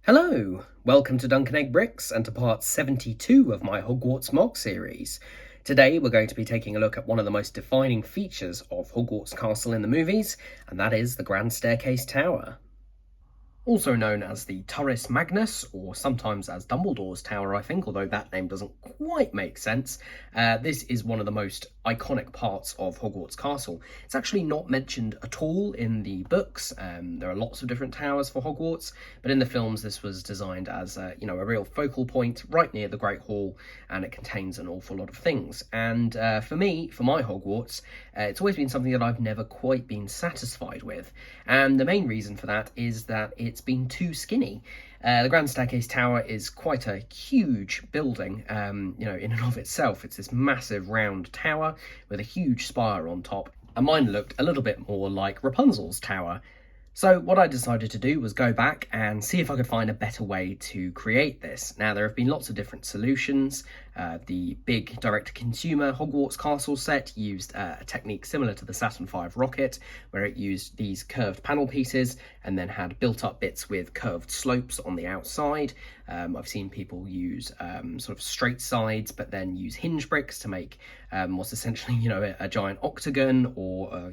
Hello, welcome to Duncan Egg Bricks and to part 72 of my Hogwarts MOC series. Today we're going to be taking a look at one of the most defining features of Hogwarts Castle in the movies, and that is the Grand Staircase Tower. Also known as the Turris Magnus, or sometimes as Dumbledore's Tower, I think, although that name doesn't quite make sense. This is one of the most iconic parts of Hogwarts Castle. It's actually not mentioned at all in the books. There are lots of different towers for Hogwarts, but in the films this was designed as a real focal point right near the Great Hall, and it contains an awful lot of things. And for me, for my Hogwarts, it's always been something that I've never quite been satisfied with. And the main reason for that is that it's been too skinny. The Grand Staircase Tower is quite a huge building, in and of itself. It's this massive round tower with a huge spire on top, and mine looked a little bit more like Rapunzel's tower. So what I decided to do was go back and see if I could find a better way to create this. Now, there have been lots of different solutions. The big direct-to-consumer Hogwarts Castle set used a technique similar to the Saturn V rocket, where it used these curved panel pieces and then had built-up bits with curved slopes on the outside. I've seen people use sort of straight sides, but then use hinge bricks to make what's essentially, a giant octagon, or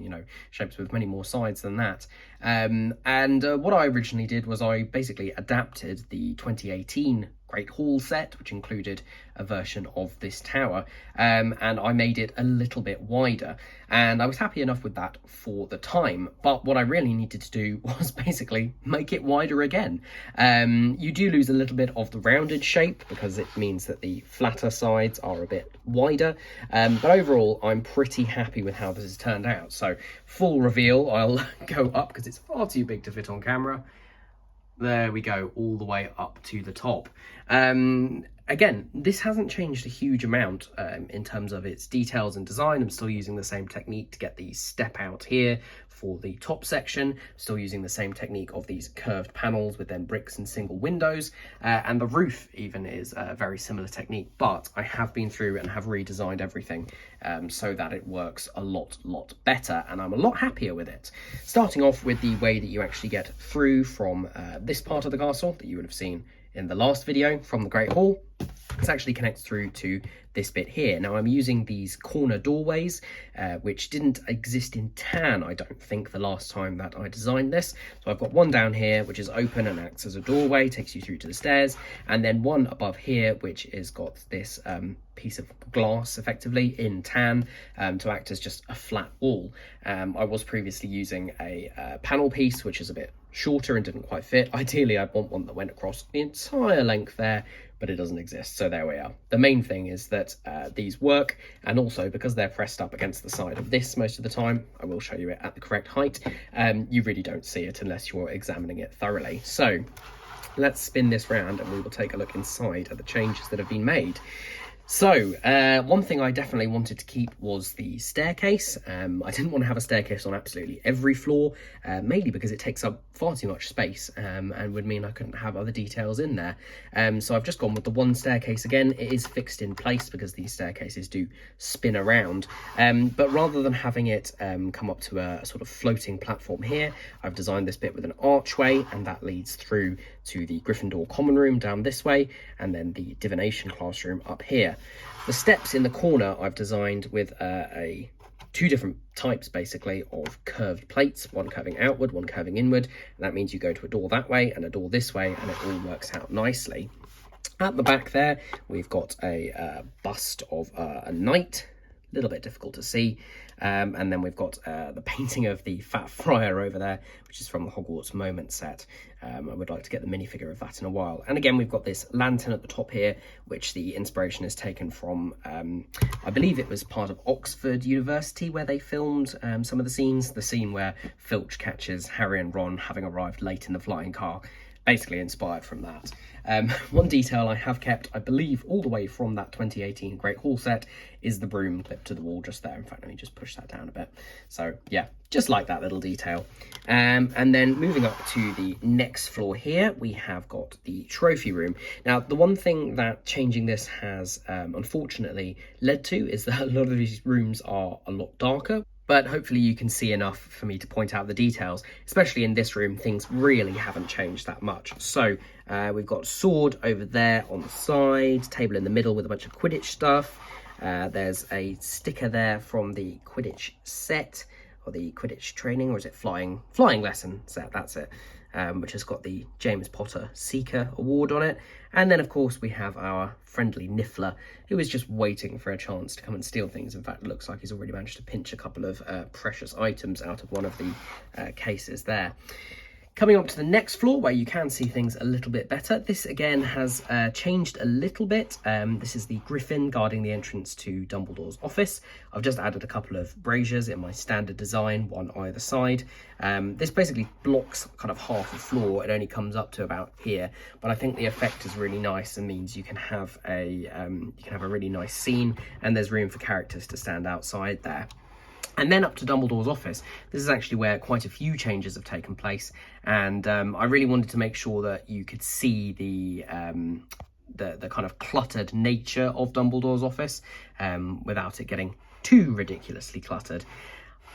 shapes with many more sides than that. What I originally did was I basically adapted the 2018 Great Hall set, which included a version of this tower, and I made it a little bit wider, and I was happy enough with that for the time. But what I really needed to do was basically make it wider again. You do lose a little bit of the rounded shape because it means that the flatter sides are a bit wider, but overall I'm pretty happy with how this has turned out. So full reveal, I'll go up because it's far too big to fit on camera. There we go, all the way up to the top. Again, this hasn't changed a huge amount in terms of its details and design. I'm still using the same technique to get the step out here for the top section. Still using the same technique of these curved panels with then bricks and single windows. And the roof even is a very similar technique, but I have been through and have redesigned everything so that it works a lot better, and I'm a lot happier with it. Starting off with the way that you actually get through from this part of the castle that you would have seen in the last video from the Great Hall. This actually connects through to this bit here. Now, I'm using these corner doorways, which didn't exist in tan, I don't think, the last time that I designed this. So I've got one down here, which is open and acts as a doorway, takes you through to the stairs, and then one above here, which has got this piece of glass, effectively, in tan, to act as just a flat wall. I was previously using a panel piece, which is a bit shorter and didn't quite fit. Ideally, I'd want one that went across the entire length there, but it doesn't exist, so there we are. The main thing is that these work, and also because they're pressed up against the side of this most of the time, I will show you it at the correct height, you really don't see it unless you're examining it thoroughly. So let's spin this round and we will take a look inside at the changes that have been made. So, one thing I definitely wanted to keep was the staircase. I didn't want to have a staircase on absolutely every floor, mainly because it takes up far too much space and would mean I couldn't have other details in there. So I've just gone with the one staircase again. It is fixed in place because these staircases do spin around. But rather than having it come up to a sort of floating platform here, I've designed this bit with an archway, and that leads through to the Gryffindor common room down this way, and then the divination classroom up here. The steps in the corner I've designed with two different types, basically, of curved plates, one curving outward, one curving inward, and that means you go to a door that way and a door this way, and it all works out nicely. At the back there, we've got a bust of a knight, a little bit difficult to see, and then we've got the painting of the Fat Friar over there, which is from the Hogwarts Moment set. I would like to get the minifigure of that in a while. And again, we've got this lantern at the top here, which the inspiration is taken from, I believe it was part of Oxford University where they filmed some of the scenes. The scene where Filch catches Harry and Ron having arrived late in the flying car, basically inspired from that. One detail I have kept, I believe, all the way from that 2018 Great Hall set is the broom clipped to the wall just there. In fact, let me just push that down a bit. So yeah, just like that little detail. And then moving up to the next floor here, we have got the trophy room. Now, the one thing that changing this has unfortunately led to is that a lot of these rooms are a lot darker. But hopefully you can see enough for me to point out the details. Especially in this room, things really haven't changed that much. So we've got sword over there on the side, table in the middle with a bunch of Quidditch stuff. There's a sticker there from the Quidditch set, or the Quidditch training, or is it flying lesson set, that's it. Which has got the James Potter Seeker Award on it. And then, of course, we have our friendly Niffler, who is just waiting for a chance to come and steal things. In fact, it looks like he's already managed to pinch a couple of precious items out of one of the cases there. Coming up to the next floor, where you can see things a little bit better. This again has changed a little bit. This is the Griffin guarding the entrance to Dumbledore's office. I've just added a couple of braziers in my standard design, one either side. This basically blocks kind of half the floor. It only comes up to about here, but I think the effect is really nice and means you can have a really nice scene, and there's room for characters to stand outside there. And then up to Dumbledore's office. This is actually where quite a few changes have taken place, and I really wanted to make sure that you could see the kind of cluttered nature of Dumbledore's office without it getting too ridiculously cluttered.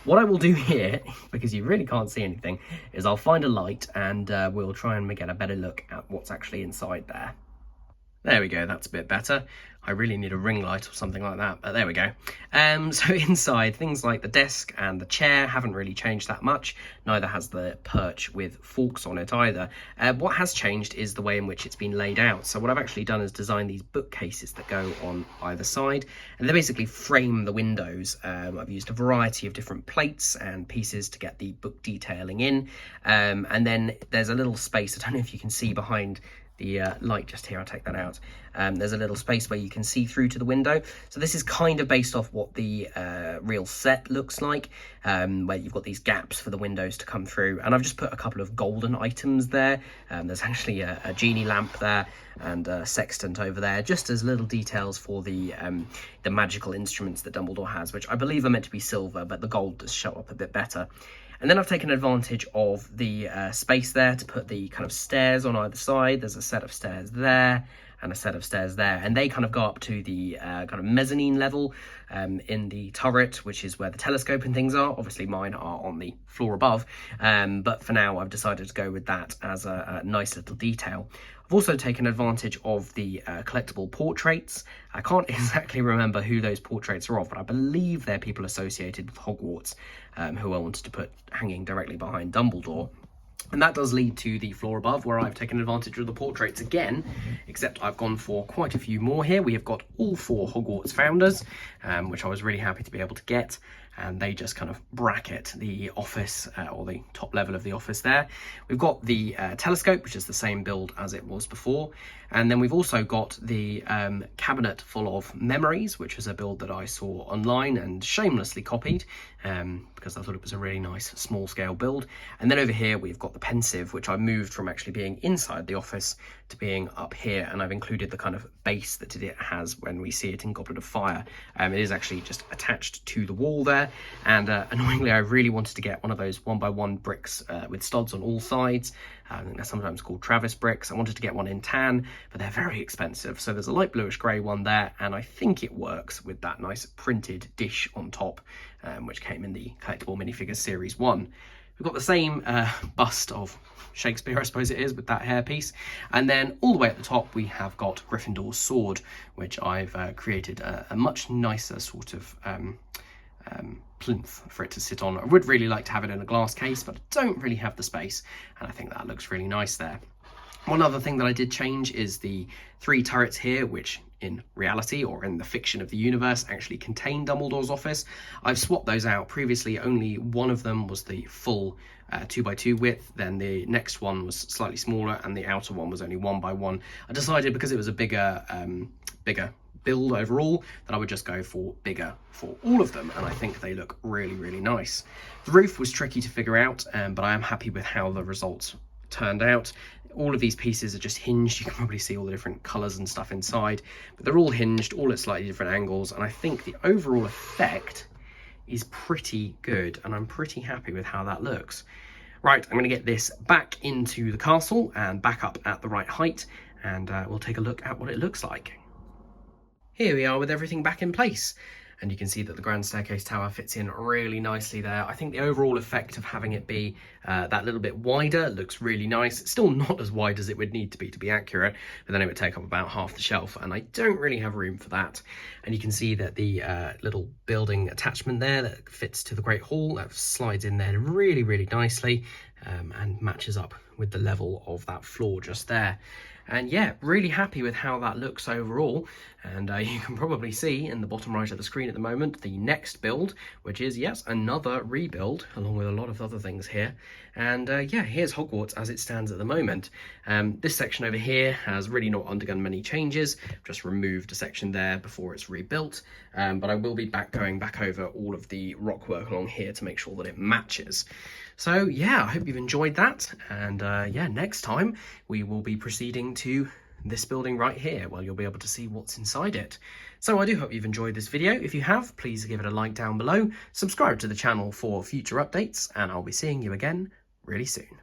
What I will do here, because you really can't see anything, is I'll find a light and we'll try and get a better look at what's actually inside there. There we go, that's a bit better. I really need a ring light or something like that, but there we go. So inside, things like the desk and the chair haven't really changed that much. Neither has the perch with forks on it either. What has changed is the way in which it's been laid out. So what I've actually done is design these bookcases that go on either side, and they basically frame the windows. I've used a variety of different plates and pieces to get the book detailing in. And then there's a little space, I don't know if you can see behind the light just here, I'll take that out. There's a little space where you can see through to the window. So this is kind of based off what the real set looks like, where you've got these gaps for the windows to come through. And I've just put a couple of golden items there. There's actually a genie lamp there and a sextant over there, just as little details for the magical instruments that Dumbledore has, which I believe are meant to be silver, but the gold does show up a bit better. And then I've taken advantage of the space there to put the kind of stairs on either side. There's a set of stairs there and a set of stairs there, and they kind of go up to the kind of mezzanine level in the turret, which is where the telescope and things are. Obviously mine are on the floor above, but for now I've decided to go with that as a nice little detail. I've also taken advantage of the collectible portraits. I can't exactly remember who those portraits are of, but I believe they're people associated with Hogwarts who I wanted to put hanging directly behind Dumbledore. And that does lead to the floor above, where I've taken advantage of the portraits again, except I've gone for quite a few more here. We have got all 4 Hogwarts founders, which I was really happy to be able to get. And they just kind of bracket the office, or the top level of the office there. We've got the telescope, which is the same build as it was before. And then we've also got the cabinet full of memories, which is a build that I saw online and shamelessly copied, because I thought it was a really nice small scale build. And then over here, we've got the pensive, which I moved from actually being inside the office to being up here. And I've included the kind of base that it has when we see it in Goblet of Fire. It is actually just attached to the wall there. And annoyingly, I really wanted to get one of those 1x1 bricks with studs on all sides. I think they're sometimes called Travis bricks. I wanted to get one in tan, but they're very expensive. So there's a light bluish grey one there, and I think it works with that nice printed dish on top, which came in the collectible minifigures series 1. We've got the same bust of Shakespeare, I suppose it is, with that hairpiece. And then all the way at the top, we have got Gryffindor's sword, which I've created a much nicer sort of plinth for it to sit on. I would really like to have it in a glass case, but I don't really have the space, and I think that looks really nice there. One other thing that I did change is the 3 turrets here, which in reality, or in the fiction of the universe, actually contain Dumbledore's office. I've swapped those out. Previously, only one of them was the full 2x2 width, then the next one was slightly smaller, and the outer one was only 1x1. I decided, because it was a bigger build overall, that I would just go for bigger for all of them, and I think they look really, really nice. The roof was tricky to figure out, but I am happy with how the results turned out. All of these pieces are just hinged. You can probably see all the different colours and stuff inside, but they're all hinged, all at slightly different angles, and I think the overall effect is pretty good, and I'm pretty happy with how that looks. Right, I'm going to get this back into the castle and back up at the right height, and we'll take a look at what it looks like. Here we are with everything back in place. and you can see that the grand staircase tower fits in really nicely there. I think the overall effect of having it be that little bit wider looks really nice. It's still not as wide as it would need to be accurate, but then it would take up about half the shelf, and I don't really have room for that. And you can see that the little building attachment there that fits to the Great Hall, that slides in there really, really nicely, and matches up with the level of that floor just there. And yeah, really happy with how that looks overall. And you can probably see in the bottom right of the screen at the moment the next build, which is, yes, another rebuild, along with a lot of other things here. And yeah, here's Hogwarts as it stands at the moment. This section over here has really not undergone many changes, just removed a section there before it's rebuilt. But I will be going back over all of the rock work along here to make sure that it matches. So yeah, I hope you've enjoyed that, and yeah, next time we will be proceeding to this building right here, where you'll be able to see what's inside it. So I do hope you've enjoyed this video. If you have, please give it a like down below, subscribe to the channel for future updates, and I'll be seeing you again really soon.